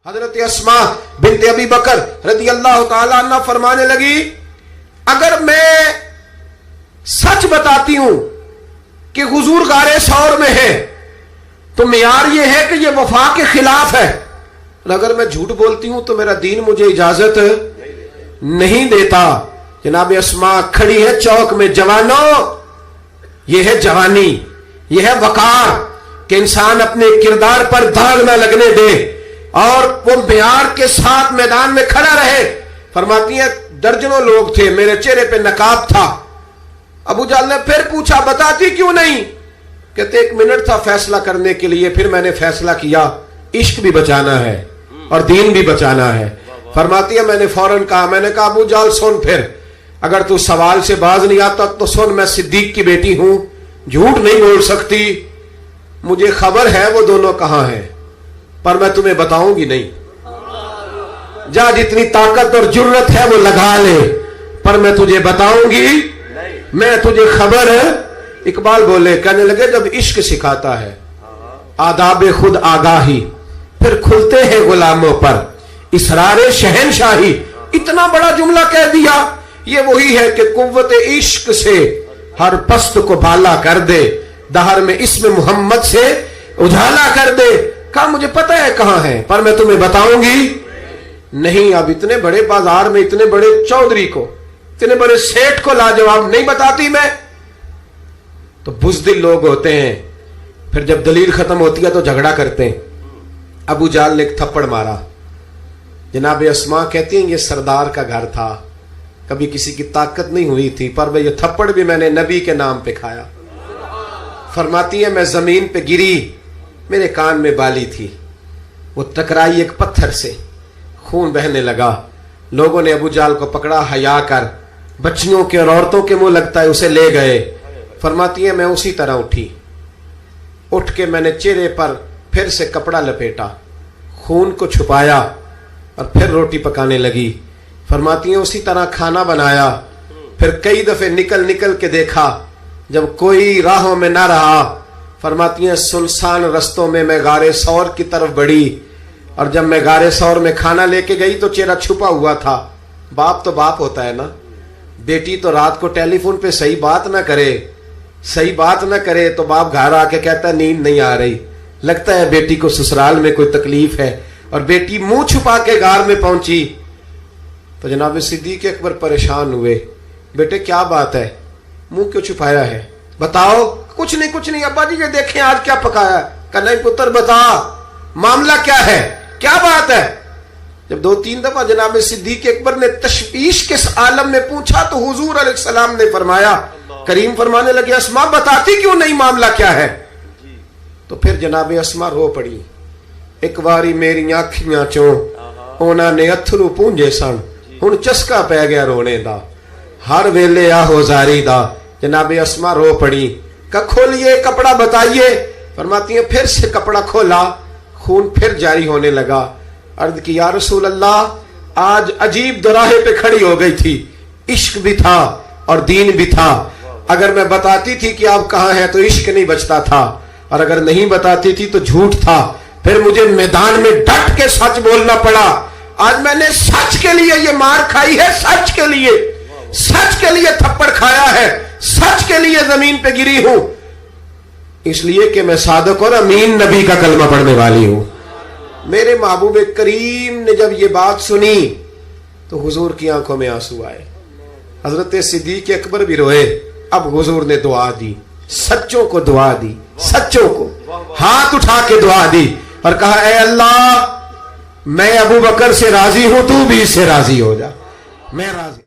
حضرت اسما بنت ابی بکر رضی اللہ تعالی عنہ فرمانے لگی، اگر میں سچ بتاتی ہوں کہ حضور غار ثور میں ہے تو معیار یہ ہے کہ یہ وفا کے خلاف ہے، اور اگر میں جھوٹ بولتی ہوں تو میرا دین مجھے اجازت نہیں دیتا۔ جناب اسما کھڑی ہے چوک میں، جوانوں یہ ہے جوانی، یہ ہے وقار کہ انسان اپنے کردار پر داغ نہ لگنے دے اور وہ معیار کے ساتھ میدان میں کھڑا رہے۔ فرماتی ہیں درجنوں لوگ تھے، میرے چہرے پہ نقاب تھا۔ ابو جہل نے پھر پوچھا بتاتی کیوں نہیں؟ کہتے 1 منٹ تھا فیصلہ کرنے کے لیے، پھر میں نے فیصلہ کیا عشق بھی بچانا ہے اور دین بھی بچانا ہے۔ فرماتی ہے میں نے فوراً کہا، میں نے کہا ابو جہل سن، پھر اگر تو سوال سے باز نہیں آتا تو سن، میں صدیق کی بیٹی ہوں، جھوٹ نہیں بول سکتی، مجھے خبر ہے وہ دونوں کہاں ہیں، پر میں تمہیں بتاؤں گی نہیں۔ جا جتنی طاقت اور جرت ہے وہ لگا لے، پر میں تجھے بتاؤں گی میں تجھے خبر ہے۔ اقبال بولے، کہنے لگے جب عشق سکھاتا ہے آداب خود آگاہی، پھر کھلتے ہیں غلاموں پر اسرار شہنشاہی۔ اتنا بڑا جملہ کہہ دیا، یہ وہی ہے کہ قوت عشق سے ہر پست کو بالا کر دے، دہر میں اسم محمد سے اجالا کر دے۔ کہا مجھے پتہ ہے کہاں ہے، پر میں تمہیں بتاؤں گی نہیں۔ اب اتنے بڑے بازار میں اتنے بڑے چودھری کو، اتنے بڑے سیٹ کو لاجواب نہیں بتاتی میں؟ تو بزدل لوگ ہوتے ہیں، پھر جب دلیل ختم ہوتی ہے تو جھگڑا کرتے ہیں۔ ابو جہل نے ایک تھپڑ مارا۔ جناب اسما کہتی ہیں یہ سردار کا گھر تھا، کبھی کسی کی طاقت نہیں ہوئی تھی، پر یہ تھپڑ بھی میں نے نبی کے نام پہ کھایا۔ فرماتی ہے میں زمین پہ گری، میرے کان میں بالی تھی، وہ ٹکرائی ایک پتھر سے، خون بہنے لگا۔ لوگوں نے ابو جہل کو پکڑا، حیا کر، بچیوں کے اور عورتوں کے منہ لگتا ہے اسے لے گئے۔ فرماتی ہے میں اسی طرح اٹھی، اٹھ کے میں نے چہرے پر پھر سے کپڑا لپیٹا، خون کو چھپایا اور پھر روٹی پکانے لگی۔ فرماتی ہیں اسی طرح کھانا بنایا، پھر کئی دفعے نکل کے دیکھا، جب کوئی راہوں میں نہ رہا، فرماتی ہیں سنسان رستوں میں میں غار ثور کی طرف بڑھی، اور جب میں غار ثور میں کھانا لے کے گئی تو چہرہ چھپا ہوا تھا۔ باپ تو باپ ہوتا ہے نا، بیٹی تو رات کو ٹیلی فون پہ صحیح بات نہ کرے تو باپ گھر آ کے کہتا ہے نیند نہیں آ رہی، لگتا ہے بیٹی کو سسرال میں کوئی تکلیف ہے، اور بیٹی منہ چھپا کے غار میں پہنچی تو جناب صدیق اکبر پریشان ہوئے، بیٹے کیا بات ہے، منہ کیوں چھپایا ہے، بتاؤ۔ کچھ نہیں ابا جی یہ دیکھیں آج کیا پکایا۔ کہ نہیں پتر بتا معاملہ کیا ہے، کیا بات ہے۔ جب 2-3 دفعہ جناب صدیق اکبر نے تشویش کے عالم میں پوچھا تو حضور علیہ السلام نے فرمایا، کریم فرمانے لگے اسما بتاتی کیوں نہیں، معاملہ کیا ہے؟ تو پھر جناب اسما رو پڑی، ایک واری میری آنکھیاں چوں اونا نے اتھرو پونجے سن، ہن چسکا پہ گیا رونے دا، ہر ویلے آہو زاری دا۔ جناب اسما رو پڑی، کہ کھولیے کپڑا بتائیے۔ فرماتی ہیں پھر سے کپڑا کھولا، خون پھر جاری ہونے لگا۔ عرض کی یا رسول اللہ آج عجیب دراہے پہ کھڑی ہو گئی تھی، عشق بھی تھا اور دین بھی تھا۔ اگر میں بتاتی تھی کہ آپ کہاں ہیں تو عشق نہیں بچتا تھا، اور اگر نہیں بتاتی تھی تو جھوٹ تھا، پھر مجھے میدان میں ڈٹ کے سچ بولنا پڑا۔ آج میں نے سچ کے لیے یہ مار کھائی ہے، سچ کے لیے تھپڑ کھایا ہے، سچ کے لیے زمین پہ گری ہوں، اس لیے کہ میں صادق اور امین نبی کا کلمہ پڑھنے والی ہوں۔ میرے محبوب کریم نے جب یہ بات سنی تو حضور کی آنکھوں میں آنسو آئے، حضرت صدیق اکبر بھی روئے۔ اب حضور نے دعا دی، سچوں کو دعا دی، سچوں کو ہاتھ اٹھا کے دعا دی اور کہا اے اللہ میں ابو بکر سے راضی ہوں، تو بھی اس سے راضی ہو جا، میں راضی۔